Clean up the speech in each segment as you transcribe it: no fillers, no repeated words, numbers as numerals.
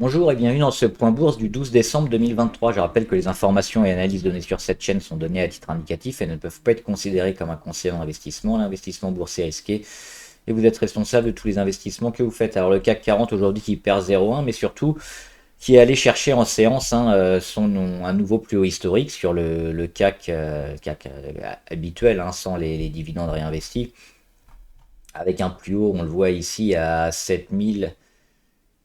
Bonjour et bienvenue dans ce point bourse du 12 décembre 2023. Je rappelle que les informations et analyses données sur cette chaîne sont données à titre indicatif et ne peuvent pas être considérées comme un conseil en investissement. L'investissement boursier est risqué et vous êtes responsable de tous les investissements que vous faites. Alors le CAC 40 aujourd'hui qui perd 0,1 mais surtout qui est allé chercher en séance un nouveau plus haut historique sur le CAC, habituel, sans les dividendes réinvestis, avec un plus haut, on le voit ici, à 7000.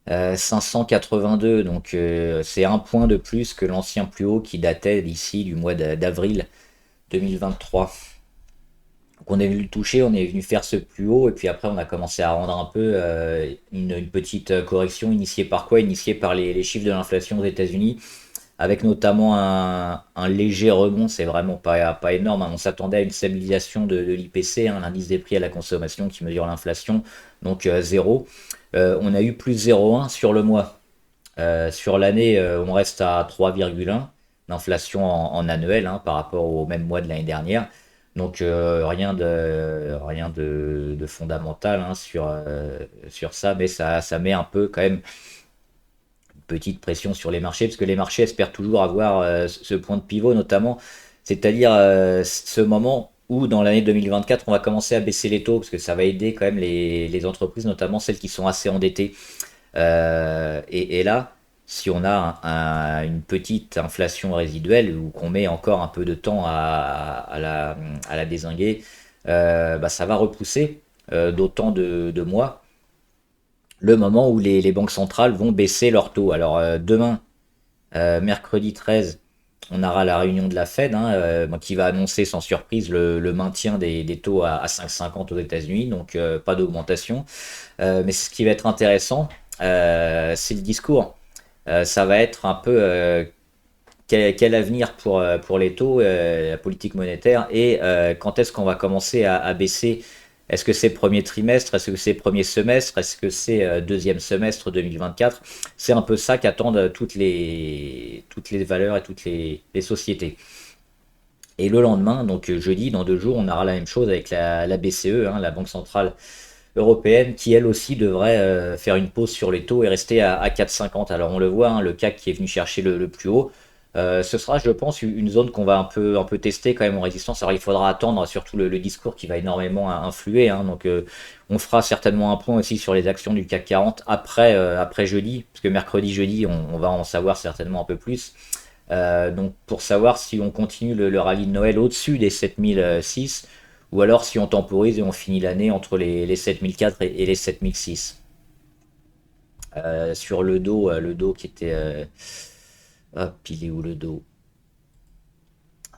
582, donc c'est un point de plus que l'ancien plus haut qui datait d'ici du mois d'avril 2023. Donc on est venu le toucher, on est venu faire ce plus haut, et puis après on a commencé à rendre un peu une petite correction initiée par quoi? Initiée par les chiffres de l'inflation aux États-Unis, avec notamment un léger rebond, c'est vraiment pas énorme, hein. On s'attendait à une stabilisation de l'IPC, l'indice des prix à la consommation qui mesure l'inflation, donc 0. On a eu plus 0,1 sur le mois. Sur l'année, on reste à 3,1 d'inflation en annuel, par rapport au même mois de l'année dernière. Donc rien de fondamental, sur ça, mais ça met un peu quand même une petite pression sur les marchés, parce que les marchés espèrent toujours avoir ce point de pivot notamment, c'est-à-dire ce moment où dans l'année 2024 on va commencer à baisser les taux, parce que ça va aider quand même les entreprises, notamment celles qui sont assez endettées. Et là, si on a une petite inflation résiduelle ou qu'on met encore un peu de temps à la dézinguer, bah, ça va repousser d'autant de mois le moment où les banques centrales vont baisser leurs taux. Alors demain, mercredi 13, on aura la réunion de la Fed, qui va annoncer sans surprise le maintien des taux à 5,50 aux États-Unis, donc pas d'augmentation. Mais ce qui va être intéressant, c'est le discours. Ça va être un peu quel avenir pour les taux, la politique monétaire, et quand est-ce qu'on va commencer à baisser. Est-ce que c'est premier trimestre? Est-ce que c'est premier semestre? Est-ce que c'est deuxième semestre 2024? C'est un peu ça qu'attendent toutes les valeurs et toutes les sociétés. Et le lendemain, donc jeudi, dans 2 jours, on aura la même chose avec la BCE, la Banque Centrale Européenne, qui elle aussi devrait faire une pause sur les taux et rester à 4,50. Alors on le voit, le CAC qui est venu chercher le plus haut. Ce sera, je pense, une zone qu'on va un peu tester quand même en résistance. Alors il faudra attendre surtout le discours qui va énormément influer, donc on fera certainement un point aussi sur les actions du CAC 40 après jeudi, parce que mercredi, jeudi, on va en savoir certainement un peu plus. Donc pour savoir si on continue le rallye de Noël au-dessus des 7006, ou alors si on temporise et on finit l'année entre les 7004 et les 7006. Sur le dos qui était... hop, il est où le dos?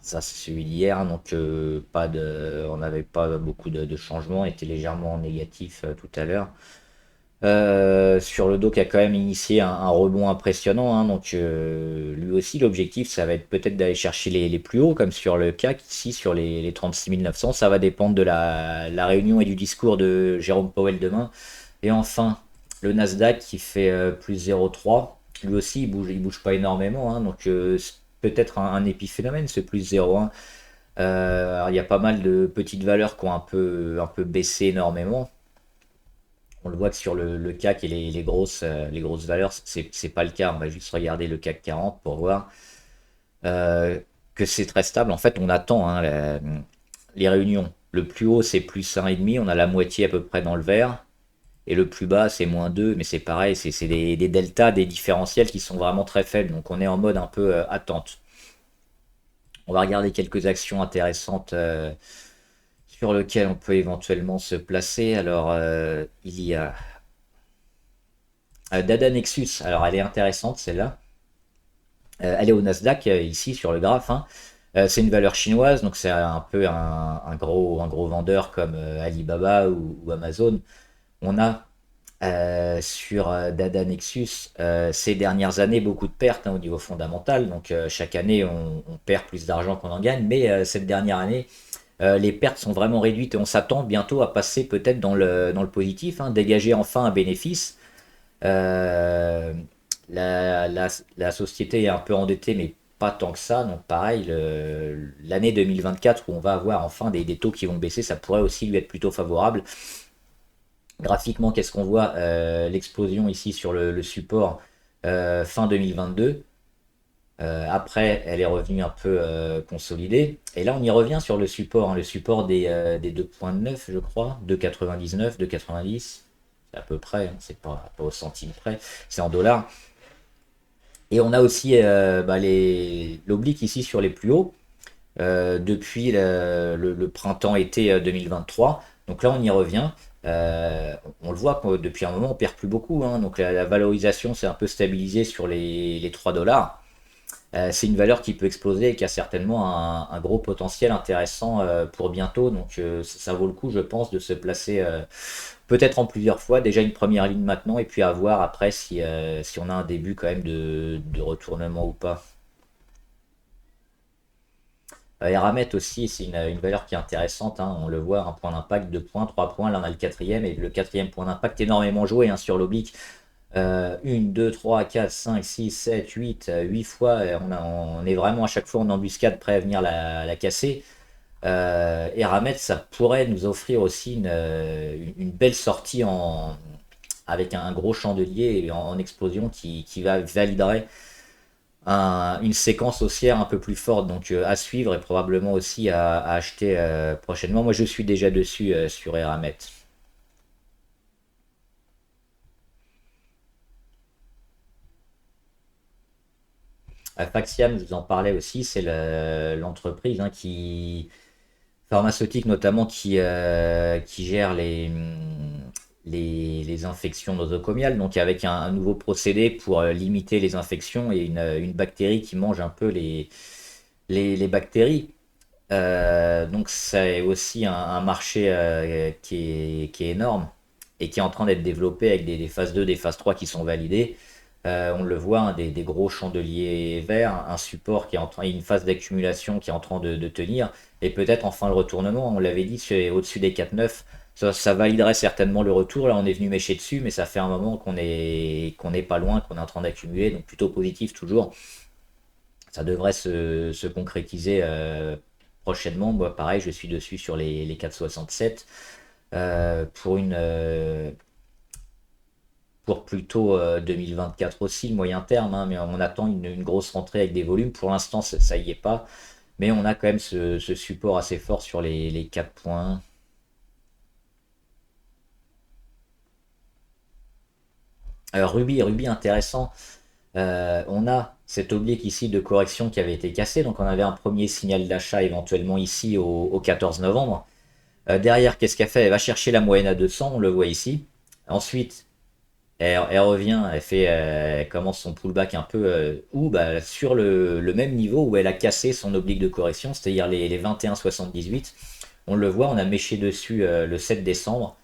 Ça, c'est celui d'hier, donc on n'avait pas beaucoup de changements, on était légèrement négatif tout à l'heure. Sur le dos qui a quand même initié un rebond impressionnant, donc lui aussi l'objectif ça va être peut-être d'aller chercher les plus hauts comme sur le CAC ici sur les 36 900. Ça va dépendre de la réunion et du discours de Jérôme Powell demain. Et enfin le Nasdaq qui fait plus 0,3, lui aussi il bouge pas énormément, donc c'est peut-être un épiphénomène ce plus 0,1. Alors, il y a pas mal de petites valeurs qui ont un peu baissé énormément. On le voit que sur le CAC et les grosses valeurs, c'est pas le cas. On va juste regarder le CAC 40 pour voir euh, que c'est très stable. En fait, on attend les réunions. Le plus haut, c'est plus 1,5. On a la moitié à peu près dans le vert. Et le plus bas, c'est -2. Mais c'est pareil, c'est des deltas, des différentiels qui sont vraiment très faibles. Donc on est en mode un peu attente. On va regarder quelques actions intéressantes sur lesquelles on peut éventuellement se placer. Alors, il y a Dada Nexus, alors elle est intéressante celle-là. Elle est au Nasdaq ici sur le graphe, c'est une valeur chinoise, donc c'est un peu un gros vendeur comme Alibaba ou Amazon. On a sur Dada Nexus ces dernières années beaucoup de pertes, au niveau fondamental. Donc chaque année on perd plus d'argent qu'on en gagne, mais cette dernière année les pertes sont vraiment réduites et on s'attend bientôt à passer peut-être dans le positif, dégager enfin un bénéfice. Euh, la société est un peu endettée, mais pas tant que ça. Donc pareil, l'année 2024 où on va avoir enfin des taux qui vont baisser, ça pourrait aussi lui être plutôt favorable. Graphiquement, qu'est-ce qu'on voit? L'explosion ici sur le support fin 2022. Après, elle est revenue un peu consolidée. Et là, on y revient sur le support, hein, le support des 2,9, je crois, 2,99, 2,90. C'est à peu près, hein, c'est pas au centime près, c'est en dollars. Et on a aussi bah, l'oblique ici sur les plus hauts depuis le printemps-été 2023. Donc là, on y revient. On le voit que depuis un moment, on perd plus beaucoup, hein. Donc la valorisation s'est un peu stabilisée sur les 3 dollars. C'est une valeur qui peut exploser et qui a certainement un gros potentiel intéressant pour bientôt. Donc ça vaut le coup, je pense, de se placer peut-être en plusieurs fois. Déjà une première ligne maintenant et puis à voir après si on a un début quand même de retournement ou pas. Eramet aussi, c'est une valeur qui est intéressante, hein. On le voit, un point d'impact, 2 points, 3 points. Là, on a le quatrième et le quatrième point d'impact énormément joué, hein, sur l'oblique. 1, 2, 3, 4, 5, 6, 7, 8, 8 fois. On est vraiment à chaque fois en embuscade prêt à venir la casser. Eramet, ça pourrait nous offrir aussi une belle sortie avec un gros chandelier et en explosion qui validerait une séquence haussière un peu plus forte. Donc à suivre et probablement aussi à acheter prochainement. Moi, je suis déjà dessus sur Eramet. Faxiam, je vous en parlais aussi, c'est l'entreprise, hein, pharmaceutique notamment qui gère les infections nosocomiales, donc avec un nouveau procédé pour limiter les infections et une bactérie qui mange un peu les bactéries. Donc c'est aussi un marché qui est énorme et qui est en train d'être développé avec des phases 2, des phases 3 qui sont validées. On le voit, hein, des gros chandeliers verts, un support qui est en train, une phase d'accumulation qui est en train de tenir, et peut-être enfin le retournement. On l'avait dit, c'est au-dessus des 4,9. Ça validerait certainement le retour. Là, on est venu mêcher dessus, mais ça fait un moment qu'on est pas loin, qu'on est en train d'accumuler, donc plutôt positif toujours. Ça devrait se concrétiser prochainement. Moi, pareil, je suis dessus sur les 4,67 pour plutôt 2024 aussi, le moyen terme, hein, mais on attend une grosse rentrée avec des volumes. Pour l'instant, ça y est pas, mais on a quand même ce support assez fort sur les 4 points. Alors Ruby intéressant. On a cet oblique ici de correction qui avait été cassé, donc on avait un premier signal d'achat éventuellement ici au 14 novembre. Derrière, qu'est-ce qu'elle fait? Elle va chercher la moyenne à 200, on le voit ici. Ensuite, elle revient, elle commence son pullback un peu bah, sur le même niveau où elle a cassé son oblique de correction, c'est-à-dire les 21,78. On le voit, on a méché dessus le 7 décembre.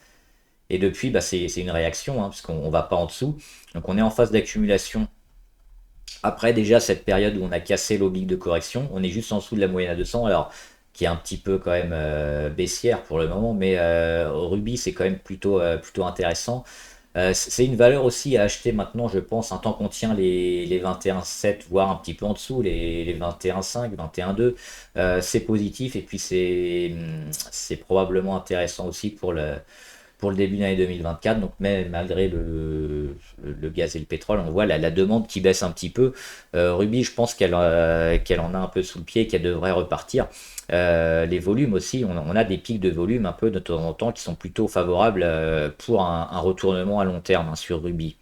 Et depuis, bah, c'est une réaction, hein, parce qu'on va pas en dessous. Donc on est en phase d'accumulation. Après déjà cette période où on a cassé l'oblique de correction, on est juste en dessous de la moyenne à 200, alors qui est un petit peu quand même baissière pour le moment, mais Ruby c'est quand même plutôt intéressant. C'est une valeur aussi à acheter maintenant, je pense, un temps qu'on tient les 21,7, voire un petit peu en dessous, les 21,5, 21,2. C'est positif et puis c'est probablement intéressant aussi pour le début d'année 2024. Donc même malgré le gaz et le pétrole, on voit la demande qui baisse un petit peu. Ruby, je pense qu'elle en a un peu sous le pied, qu'elle devrait repartir. Les volumes aussi, on a des pics de volume un peu de temps en temps qui sont plutôt favorables pour un retournement à long terme, hein, sur Ruby.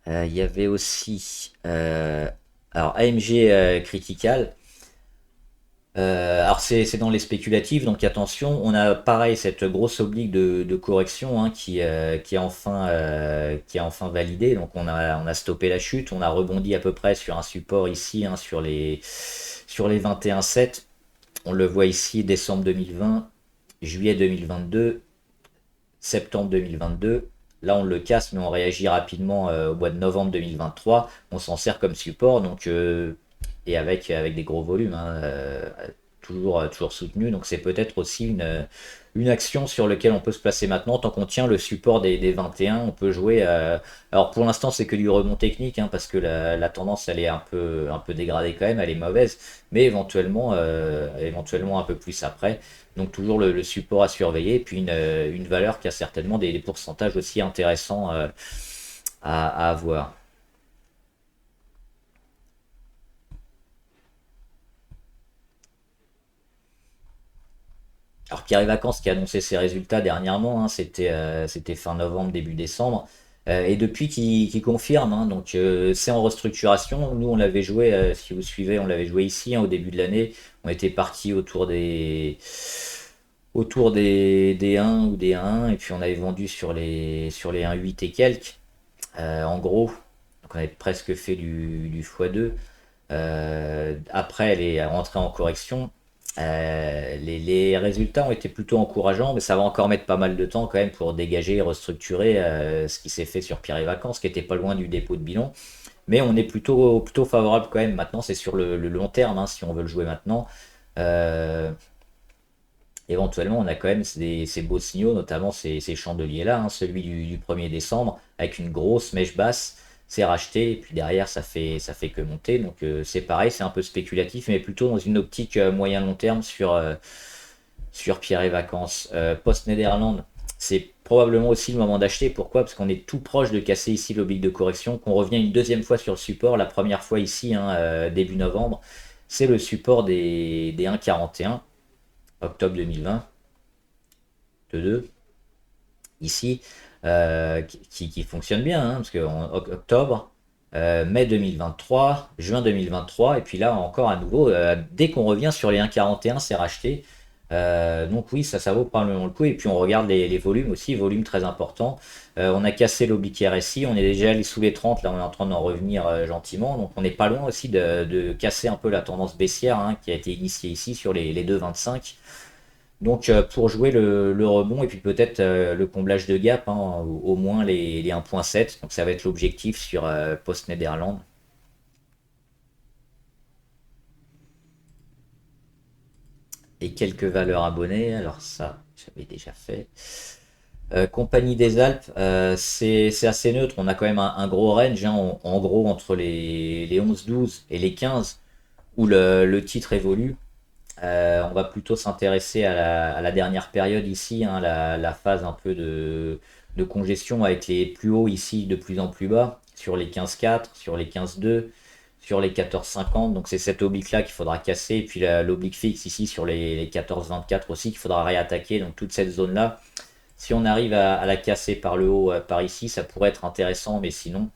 Il y avait aussi alors AMG Critical. Alors c'est dans les spéculatifs, donc attention, on a pareil cette grosse oblique de correction, hein, qui est enfin validée, donc on a stoppé la chute, on a rebondi à peu près sur un support ici, hein, sur les 21,7. On le voit ici, décembre 2020, juillet 2022, septembre 2022. Là, on le casse, mais on réagit rapidement au mois de novembre 2023. On s'en sert comme support, donc et avec des gros volumes, hein, toujours soutenu. Donc c'est peut-être aussi une action sur laquelle on peut se placer maintenant. Tant qu'on tient le support des 21, on peut jouer. Alors pour l'instant, c'est que du rebond technique, hein, parce que la tendance, elle est un peu dégradée quand même, elle est mauvaise, mais éventuellement un peu plus après. Donc toujours le support à surveiller, et puis une valeur qui a certainement des pourcentages aussi intéressants à avoir. Alors Pierre et Vacances qui a annoncé ses résultats dernièrement, hein, c'était fin novembre, début décembre, et depuis qui confirme, hein, donc c'est en restructuration. Nous on l'avait joué, si vous suivez, on l'avait joué ici, hein, au début de l'année. On était parti autour des 1 ou des 1, et puis on avait vendu sur les 1,8 et quelques, en gros. Donc on avait presque fait du x2. Après, elle est rentrée en correction. Les résultats ont été plutôt encourageants, mais ça va encore mettre pas mal de temps quand même pour dégager et restructurer ce qui s'est fait sur Pierre et Vacances, qui était pas loin du dépôt de bilan. Mais on est plutôt favorable quand même. Maintenant, c'est sur le long terme, hein, si on veut le jouer maintenant. Euh, Éventuellement, on a quand même ces beaux signaux, notamment ces chandeliers-là, hein, celui du 1er décembre, avec une grosse mèche basse. C'est racheté, et puis derrière, ça fait que monter. Donc c'est pareil, c'est un peu spéculatif, mais plutôt dans une optique moyen-long terme sur Pierre et Vacances. Post-Néderlande, c'est probablement aussi le moment d'acheter. Pourquoi? Parce qu'on est tout proche de casser ici l'oblique de correction, qu'on revient une deuxième fois sur le support. La première fois ici, hein, début novembre, c'est le support des 1,41, octobre 2020, de 2 ici, qui fonctionne bien, hein, parce qu'en octobre, mai 2023, juin 2023, et puis là encore à nouveau, dès qu'on revient sur les 1,41, c'est racheté. Donc oui, ça vaut probablement le coup. Et puis on regarde les volumes aussi, volume très important. On a cassé l'oblique RSI, on est déjà allé sous les 30, là on est en train d'en revenir gentiment. Donc on n'est pas loin aussi de casser un peu la tendance baissière, hein, qui a été initiée ici sur les 2,25. Donc pour jouer le rebond et puis peut-être le comblage de gap, hein, au moins les 1,7. Donc ça va être l'objectif sur Post-Néderlande. Et quelques valeurs abonnées. Alors ça, j'avais déjà fait. Compagnie des Alpes, c'est assez neutre. On a quand même un gros range, hein, en gros entre les 11-12 et les 15, où le titre évolue. On va plutôt s'intéresser à la dernière période ici, hein, la phase un peu de congestion avec les plus hauts ici de plus en plus bas, sur les 15,4, sur les 15,2, sur les 14,50. Donc c'est cette oblique là qu'il faudra casser, et puis l'oblique fixe ici sur les 14,24 aussi qu'il faudra réattaquer. Donc toute cette zone là, si on arrive à la casser par le haut, par ici, ça pourrait être intéressant, mais sinon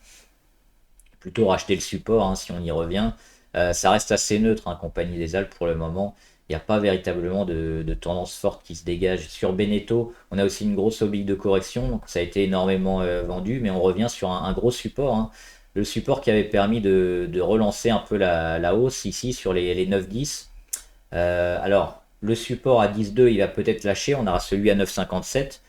plutôt racheter le support, hein, si on y revient. Ça reste assez neutre, hein, Compagnie des Alpes pour le moment. Il n'y a pas véritablement de tendance forte qui se dégage. Sur Beneteau, on a aussi une grosse oblique de correction, donc ça a été énormément vendu, mais on revient sur un gros support, hein. Le support qui avait permis de relancer un peu la hausse ici sur les 9,10. Alors, le support à 10,2, il va peut-être lâcher, on aura celui à 9,57.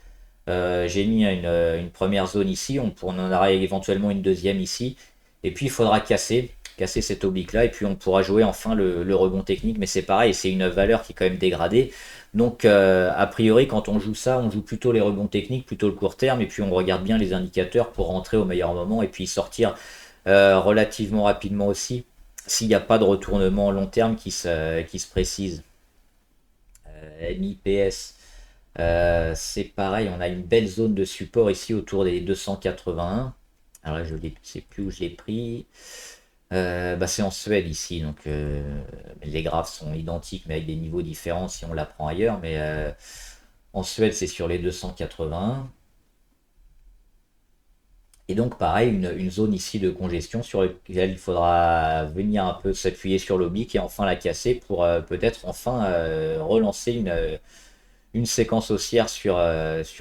J'ai mis une première zone ici, on en aura éventuellement une deuxième ici. Et puis il faudra casser cette oblique là, et puis on pourra jouer enfin le rebond technique. Mais c'est pareil, c'est une valeur qui est quand même dégradée. Donc a priori, quand on joue ça, on joue plutôt les rebonds techniques, plutôt le court terme, et puis on regarde bien les indicateurs pour rentrer au meilleur moment et puis sortir relativement rapidement aussi, s'il n'y a pas de retournement long terme qui se précise. MIPS. C'est pareil, on a une belle zone de support ici autour des 281. Alors là, je ne sais plus où je l'ai pris. Bah, c'est en Suède ici, donc les graphes sont identiques mais avec des niveaux différents si on la prend ailleurs. Mais en Suède, c'est sur les 281. Et donc pareil, une zone ici de congestion sur laquelle il faudra venir un peu s'appuyer sur l'oblique et enfin la casser pour peut-être enfin relancer une séquence haussière sur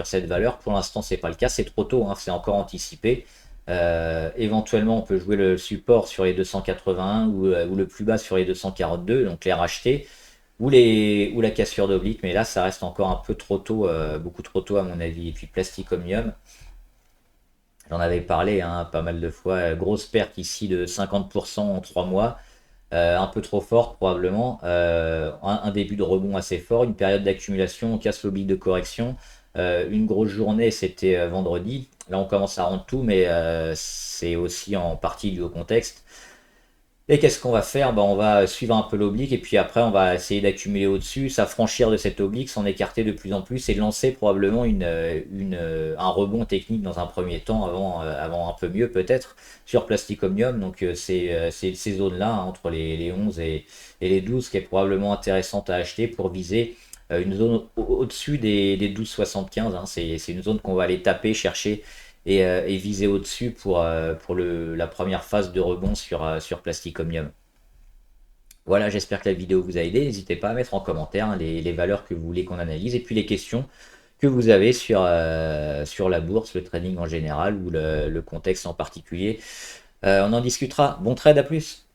cette valeur. Pour l'instant, c'est pas le cas, c'est trop tôt, hein, c'est encore anticipé. Éventuellement, on peut jouer le support sur les 281 ou le plus bas sur les 242, donc les racheter, ou la cassure d'oblique, mais là, ça reste encore un peu trop tôt, beaucoup trop tôt à mon avis. Et puis Plastic Omnium, j'en avais parlé, hein, pas mal de fois, grosse perte ici de 50% en 3 mois. un peu trop forte probablement, un début de rebond assez fort, une période d'accumulation, on casse l'oblique de correction, une grosse journée, c'était vendredi. Là, on commence à rendre tout, mais c'est aussi en partie dû au contexte. Et qu'est-ce qu'on va faire? Ben, on va suivre un peu l'oblique et puis après on va essayer d'accumuler au-dessus, s'affranchir de cet oblique, s'en écarter de plus en plus et lancer probablement un rebond technique dans un premier temps avant un peu mieux peut-être sur Plastic Omnium. Donc c'est ces zones-là, hein, entre les 11 et les 12 qui est probablement intéressante à acheter pour viser une zone au-dessus des 12,75, hein. C'est une zone qu'on va aller taper, chercher et viser au-dessus pour la première phase de rebond sur Plastic Omnium. Voilà, j'espère que la vidéo vous a aidé. N'hésitez pas à mettre en commentaire, hein, les valeurs que vous voulez qu'on analyse et puis les questions que vous avez sur la bourse, le trading en général ou le contexte en particulier. On en discutera. Bon trade, à plus!